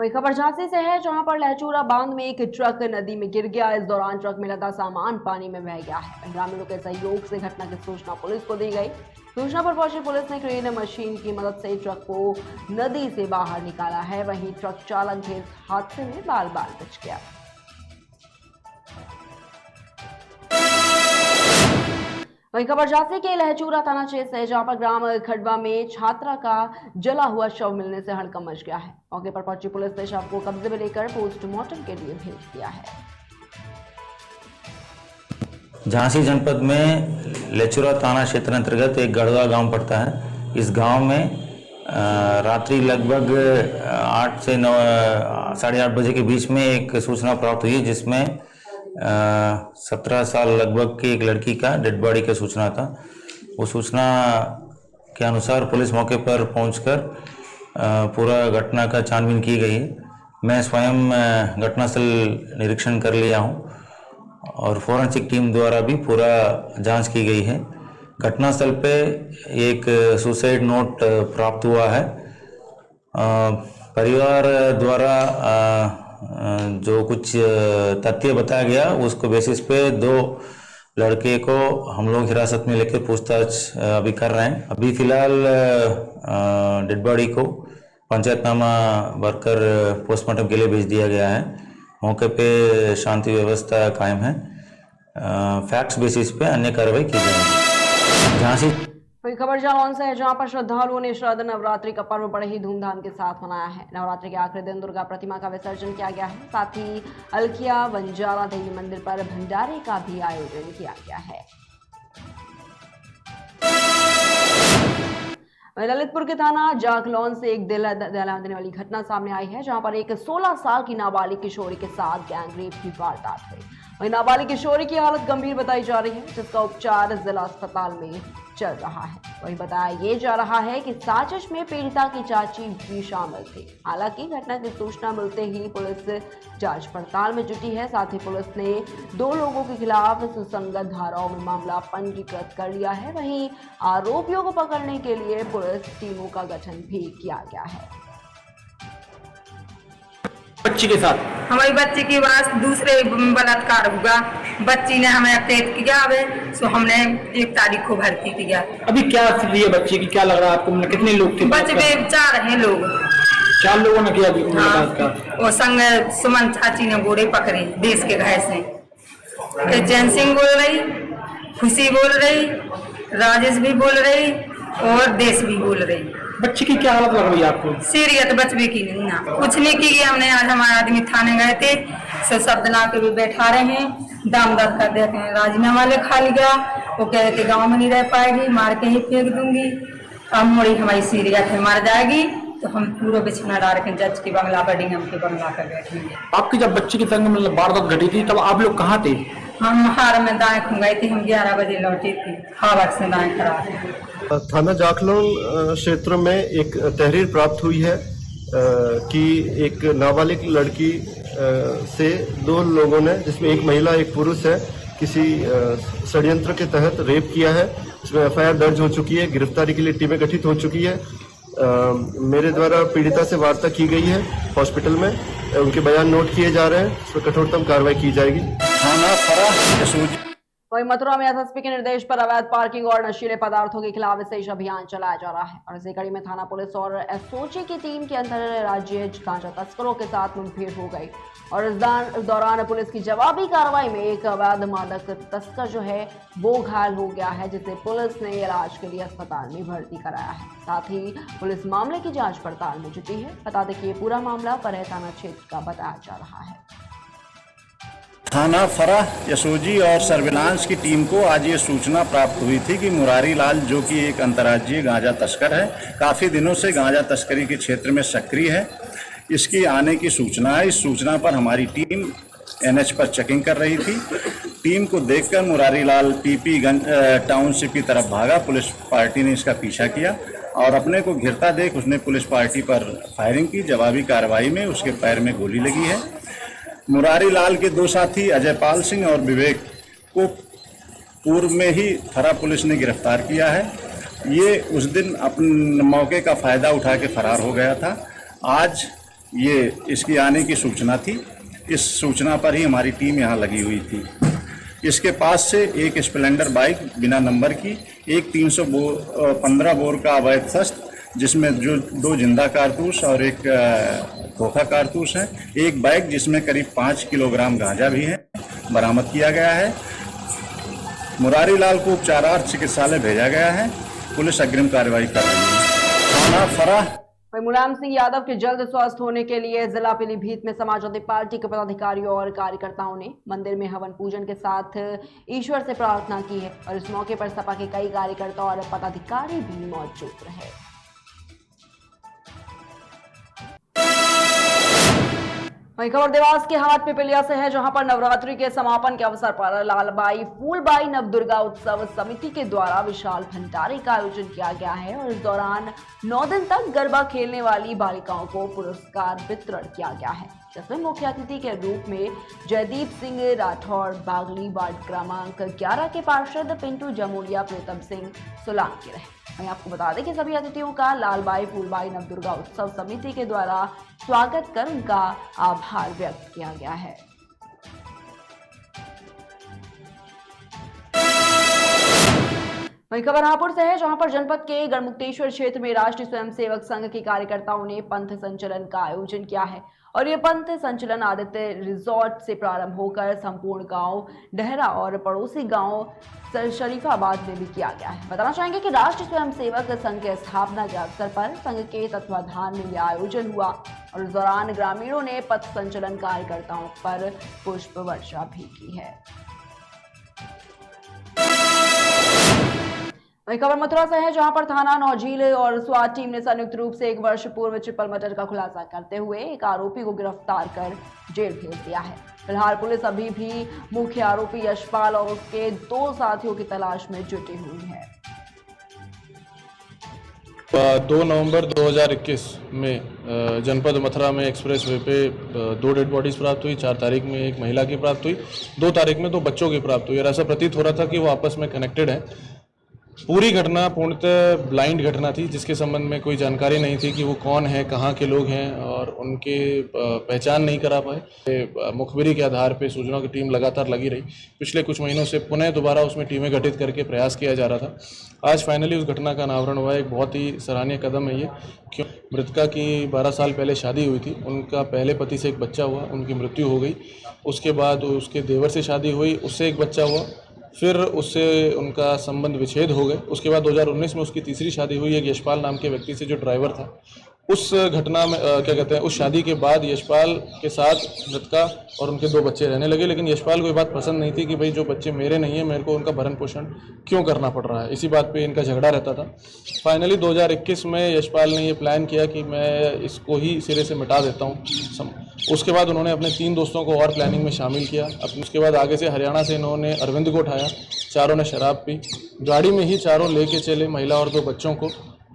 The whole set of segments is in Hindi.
वही खबर झांसी से है, जहां पर लहचूरा बांध में एक ट्रक नदी में गिर गया। इस दौरान ट्रक में लदा सामान पानी में बह गया है। ग्रामीणों के सहयोग से घटना की सूचना पुलिस को दी गई। सूचना पर पहुंची पुलिस ने क्रेन मशीन की मदद से ट्रक को नदी से बाहर निकाला है। वहीं ट्रक चालक भी इस हादसे में बाल बाल बच गया। वहीं खबर झांसी के लहचूरा थाना क्षेत्र है, जहां पर ग्राम खडवा में छात्रा का जला हुआ शव मिलने से हड़कंप मच गया है। मौके पर पहुंची पुलिस ने शव को कब्जे में लेकर पोस्टमार्टम के लिए भेज दिया है। झांसी जनपद में लहचूरा थाना क्षेत्र अंतर्गत एक गढ़वा गांव पड़ता है। इस गांव में रात्रि लगभग 8 से 9 साढ़े 8 बजे के बीच में एक सूचना प्राप्त हुई, जिसमें 17 साल लगभग की एक लड़की का डेड बॉडी का सूचना था। वो सूचना के अनुसार पुलिस मौके पर पहुंचकर पूरा घटना का छानबीन की गई है। मैं स्वयं घटनास्थल निरीक्षण कर लिया हूं और फोरेंसिक टीम द्वारा भी पूरा जांच की गई है। घटनास्थल पे एक सुसाइड नोट प्राप्त हुआ है। परिवार द्वारा जो कुछ तथ्य बताया गया, उसको बेसिस पे 2 लड़के को हम लोग हिरासत में लेकर पूछताछ अभी कर रहे हैं। अभी फिलहाल डेड बॉडी को पंचायतनामा भरकर पोस्टमार्टम के लिए भेज दिया गया है। मौके पे शांति व्यवस्था कायम है। फैक्ट्स बेसिस पे अन्य कार्रवाई की जाएगी। झांसी वही खबर जालौन से है, जहां पर श्रद्धालुओं ने शारद नवरात्रि का पर्व बड़े ही धूमधाम के साथ मनाया है। नवरात्रि के आखिरी दिन दुर्गा प्रतिमा का विसर्जन किया गया है। साथ ही अलखिया बंजारा देवी मंदिर पर भंडारे का भी आयोजन किया गया है। ललितपुर के थाना जाखलौन से एक दिल दहला देने वाली घटना सामने आई है, जहां पर एक 16 साल की नाबालिग किशोरी के साथ गैंगरेप की वारदात हुई। वहीं नाबालिग किशोरी की हालत गंभीर बताई जा रही है, जिसका उपचार जिला अस्पताल में चल रहा है। वहीं बताया ये जा रहा है कि साजिश में पीड़िता की चाची भी शामिल थी। हालांकि घटना की सूचना मिलते ही पुलिस जांच पड़ताल में जुटी है। साथ ही पुलिस ने 2 लोगों के खिलाफ सुसंगत धाराओं में मामला पंजीकृत कर लिया है। वहीं आरोपियों को पकड़ने के लिए पुलिस टीमों का गठन भी किया गया है। बच्ची के साथ हमारी बच्ची की बात दूसरे बलात्कार हुआ। बच्ची ने हमें अटैक किया सो हमने 1 तारीख को भर्ती किया। अभी क्या स्थिति है बच्ची की, क्या लग रहा है आपको? कितने लोग थे? बच्चे में 4 हैं लोग। 4 लोगों ने किया हाँ। वो संग सुमन चाची ने गोरे पकड़े देश के घर से। जैन सिंह बोल रही, खुशी बोल रही, राजेश भी बोल रही और देश भी बोल रही। बच्ची की क्या हालत लग रही है आपको? सीरियत बचवे की नहीं ना कुछ नहीं की। हमने आज हमारे आदमी थाने गए थे, शब्द ला के भी बैठा रहे हैं। दाम दर कर देते हैं, राजीनामा लिखा लिया। वो कह रहे थे गाँव में नहीं रह पाएगी, मार के ही फेंक दूंगी। अब मोड़ी हमारी सीरियत है, मर जाएगी तो हम पूरा बिछना डाल के जज के बंगला पर डीएम के बंगला पर बैठेंगे। आपकी जब बच्ची की संग मतलब वारदात घटी थी, तब आप लोग कहाँ थे? हम हार में दाएं खो गए थे। हम 11 बजे लौटे थे, हावड़ से दाएं खड़ा थे। थाना जाखलौन क्षेत्र में एक तहरीर प्राप्त हुई है कि एक नाबालिग लड़की से 2 लोगों ने, जिसमें एक महिला एक पुरुष है, किसी षड्यंत्र के तहत रेप किया है। इसमें एफआईआर दर्ज हो चुकी है। गिरफ्तारी के लिए टीमें गठित हो चुकी है। मेरे द्वारा पीड़िता से वार्ता की गई है हॉस्पिटल में। उनके बयान नोट किए जा रहे हैं। इस पर कठोरतम कार्रवाई की जाएगी। वहीं मथुरा में एसएसपी के निर्देश पर अवैध पार्किंग और नशीले पदार्थों के खिलाफ विशेष अभियान चलाया जा रहा है। और इसी कड़ी में थाना पुलिस और एसओजी की टीम के अंतर्राज्यीय गांजा तस्करों के साथ मुठभेड़ हो गई। और इस दौरान पुलिस की जवाबी कार्रवाई में एक अवैध मादक तस्कर जो है वो घायल हो गया है, जिसे पुलिस ने इलाज के लिए अस्पताल में भर्ती कराया है। साथ ही पुलिस मामले की जांच पड़ताल में जुटी है। बता दें कि ये पूरा मामला फरह थाना क्षेत्र का बताया जा रहा है। थाना फरह, एसओजी और सर्विलांस की टीम को आज ये सूचना प्राप्त हुई थी कि मुरारी लाल, जो कि एक अंतर्राज्यीय गांजा तस्कर है, काफ़ी दिनों से गांजा तस्करी के क्षेत्र में सक्रिय है, इसकी आने की सूचना है। इस सूचना पर हमारी टीम एनएच पर चेकिंग कर रही थी। टीम को देखकर मुरारी लाल पीपी टाउनशिप की तरफ भागा। पुलिस पार्टी ने इसका पीछा किया और अपने को घिरता देख उसने पुलिस पार्टी पर फायरिंग की। जवाबी कार्रवाई में उसके पैर में गोली लगी है। मुरारी लाल के 2 साथी अजयपाल सिंह और विवेक को पूर्व में ही फरा पुलिस ने गिरफ्तार किया है। ये उस दिन अपने मौके का फ़ायदा उठा के फरार हो गया था। आज ये इसकी आने की सूचना थी। इस सूचना पर ही हमारी टीम यहाँ लगी हुई थी। इसके पास से एक स्प्लेंडर बाइक बिना नंबर की, एक 315 बोर का अवैध शस्त्र जिसमें जो 2 जिंदा कारतूस और एक खोखा कारतूस है, एक बैग जिसमें करीब 5 किलोग्राम गांजा भी है, बरामद किया गया है। मुरारी लाल को उपचारार्थ चिकित्सालय भेजा गया है। पुलिस अग्रिम कार्रवाई कर रही है। थाना फराह वहीं मुलायम सिंह यादव के जल्द स्वस्थ होने के लिए जिला पीलीभीत में समाजवादी पार्टी के पदाधिकारियों और कार्यकर्ताओं ने मंदिर में हवन पूजन के साथ ईश्वर से प्रार्थना की है और इस मौके पर सपा के कई कार्यकर्ता और पदाधिकारी भी मौजूद रहे। वहीं खबर देवास के हाट पिपलिया से है, जहां पर नवरात्रि के समापन के अवसर पर लालबाई फूलबाई नवदुर्गा उत्सव समिति के द्वारा विशाल भंडारे का आयोजन किया गया है और इस दौरान 9 दिन तक गरबा खेलने वाली बालिकाओं को पुरस्कार वितरण किया गया है, जिसमें मुख्य अतिथि के रूप में जयदीप सिंह राठौड़ बागली वार्ड क्रमांक 11 के पार्षद पिंटू जमोलिया प्रीतम सिंह सोलांकी रहे। वहीं आपको बता दें कि सभी अतिथियों का लालबाई फूलबाई नवदुर्गा उत्सव समिति के द्वारा स्वागत कर उनका आभार व्यक्त किया गया है। वहीं खबर हापुड़ से है, जहां पर जनपद के गढ़मुक्तेश्वर क्षेत्र में राष्ट्रीय स्वयंसेवक संघ के कार्यकर्ताओं ने पंथ संचलन का आयोजन किया है और ये पंथ संचलन आदित्य रिजॉर्ट से प्रारंभ होकर संपूर्ण गांव डहरा और पड़ोसी गांव शरीफाबाद में भी किया गया है। बताना चाहेंगे कि राष्ट्रीय स्वयंसेवक संघ के स्थापना के अवसर पर संघ के तत्वाधान में यह आयोजन हुआ और इस दौरान ग्रामीणों ने पथ संचलन कार्यकर्ताओं पर पुष्प वर्षा भी की है। वहीं खबर मथुरा से है, जहां पर थाना नौझील और स्वाट टीम ने संयुक्त रूप से 1 वर्ष पूर्व ट्रिपल मर्डर का खुलासा करते हुए एक आरोपी को गिरफ्तार कर जेल भेज दिया है। फिलहाल पुलिस अभी भी मुख्य आरोपी यशपाल और उसके 2 साथियों की तलाश में जुटी हुई है। 2 नवंबर 2021 में जनपद मथुरा में एक्सप्रेस वे पे 2 डेड बॉडीज प्राप्त हुई। 4 तारीख में एक महिला की प्राप्त हुई, 2 तारीख में 2 बच्चों की प्राप्त हुई और ऐसा प्रतीत हो रहा था कि वो आपस में कनेक्टेड हैं। पूरी घटना पूर्णतः ब्लाइंड घटना थी, जिसके संबंध में कोई जानकारी नहीं थी कि वो कौन है, कहाँ के लोग हैं और उनके पहचान नहीं करा पाए। मुखबिरी के आधार पर सूचनाओं की टीम लगातार लगी रही। पिछले कुछ महीनों से पुनः दोबारा उसमें टीमें गठित करके प्रयास किया जा रहा था। आज फाइनली उस घटना का अनावरण हुआ। एक बहुत ही सराहनीय कदम है ये, क्यों मृतका की 12 साल पहले शादी हुई थी। उनका पहले पति से एक बच्चा हुआ, उनकी मृत्यु हो गई। उसके बाद उसके देवर से शादी हुई, उससे एक बच्चा हुआ, फिर उससे उनका संबंध विच्छेद हो गए। उसके बाद 2019 में उसकी तीसरी शादी हुई एक यशपाल नाम के व्यक्ति से, जो ड्राइवर था। उस घटना में क्या कहते हैं, उस शादी के बाद यशपाल के साथ मृतका और उनके 2 बच्चे रहने लगे, लेकिन यशपाल को ये बात पसंद नहीं थी कि भाई जो बच्चे मेरे नहीं है, मेरे को उनका भरण पोषण क्यों करना पड़ रहा है। इसी बात पे इनका झगड़ा रहता था। फाइनली 2021 में यशपाल ने ये प्लान किया कि मैं इसको ही सिरे से मिटा देता हूँ। उसके बाद उन्होंने अपने 3 दोस्तों को और प्लानिंग में शामिल किया। उसके बाद आगे से हरियाणा से इन्होंने अरविंद को उठाया। चारों ने शराब पी, गाड़ी में ही चारों लेके चले महिला और 2 बच्चों को।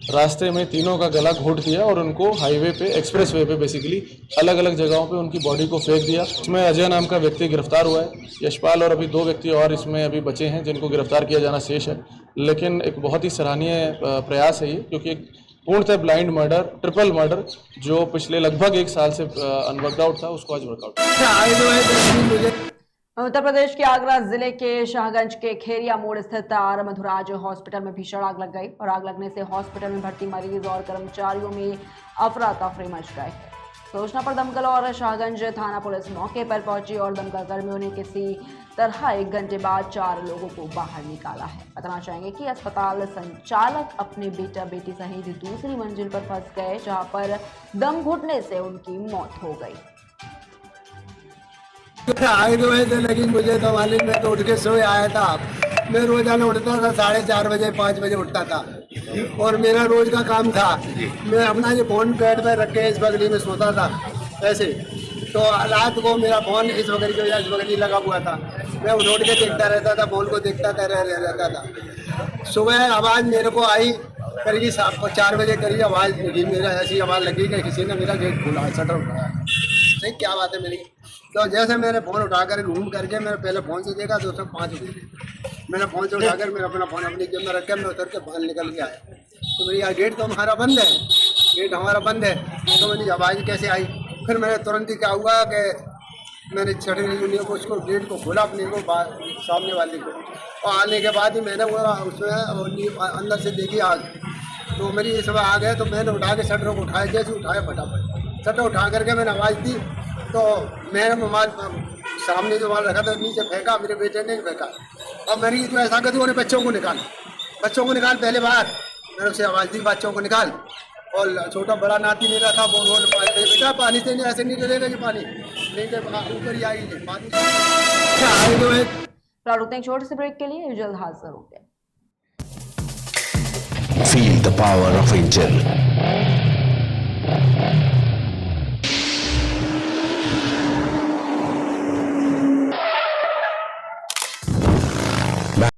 रास्ते में तीनों का गला घोट दिया और उनको हाईवे पे, एक्सप्रेस वे पे बेसिकली अलग अलग जगहों पे उनकी बॉडी को फेंक दिया। इसमें अजय नाम का व्यक्ति गिरफ्तार हुआ है। यशपाल और अभी 2 व्यक्ति और इसमें अभी बचे हैं जिनको गिरफ्तार किया जाना शेष है। लेकिन एक बहुत ही सराहनीय प्रयास है ये, क्योंकि एक पूर्णतः ब्लाइंड मर्डर, ट्रिपल मर्डर जो पिछले लगभग 1 साल से अनवर्कड आउट था, उसको आज वर्कआउट। उत्तर प्रदेश के आगरा जिले के शाहगंज के खेरिया मोड़ स्थित आर मधुराज हॉस्पिटल में भीषण आग लग गई और आग लगने से हॉस्पिटल में भर्ती मरीज और कर्मचारियों में अफरा तफरी मच गए। सूचना पर दमकल और शाहगंज थाना पुलिस मौके पर पहुंची और दमकल कर्मियों ने किसी तरह 1 घंटे बाद 4 लोगों को बाहर निकाला है। बताना चाहेंगे कि अस्पताल संचालक अपने बेटा बेटी सहित दूसरी मंजिल पर फंस गए, जहां पर दम घुटने से उनकी मौत हो गई। आग तो वैसे लगी मुझे तो मालूम, मैं तो उठ के सोए आया था। मैं रोजाना उठता था 4:30 बजे 5 बजे उठता था और मेरा रोज का काम था। मैं अपना ये फोन बेड पर रख के इस बगली में सोता था ऐसे। तो रात को मेरा फोन इस बगली लगा हुआ था। मैं उठ के देखता रहता था, फोन को देखता रहता था। सुबह आवाज़ मेरे को आई करीब 4 बजे करीब आवाज़ लगी। मेरा ऐसी आवाज़ लगी कि किसी ने मेरा गेट खोला, शटर उठाया। सही क्या बात है मेरी। तो जैसे मैंने फ़ोन उठाकर घूम करके मैंने पहले फ़ोन से देखा तो उसमें 5 बजे मैंने फ़ोन से उठाकर मेरा अपना फ़ोन अपनी जेब में रख कर मैं उतर के बाहर निकल के आया। तो मेरी यार गेट तो हमारा बंद है, गेट हमारा बंद है। तो मेरी आवाज़ कैसे आई, फिर मैंने तुरंत ही क्या हुआ कि मैंने छठी यूनियन को उसको गेट को खोला अपने को सामने वाले को, और आने के बाद ही मैंने वो उसमें अंदर से देखी आग, तो मेरी इस समय आ गए तो मैंने उठा के शटर को उठाया, जैसे उठाया फटाफट शटर उठा करके मैंने आवाज़ दी तो मैंने माल सामने जो माल रखा था नीचे फेंका, मेरे बेटे ने फेंका, और मैंने तो ऐसा कर दिया उन्हें बच्चों को निकाल पहले बाहर मैंने उसे आवाज़ दी बच्चों को निकाल, और छोटा बड़ा नाती मेरा था वो बेटा पानी से नहीं ऐसे नहीं डरेगा ये पानी नहीं तो ऊपर ही आएगी पानी फिलहाल रुकते हैं एक छोटे से ब्रेक के लिए, जल्द हाजिर होंगे। Feel the power of angel.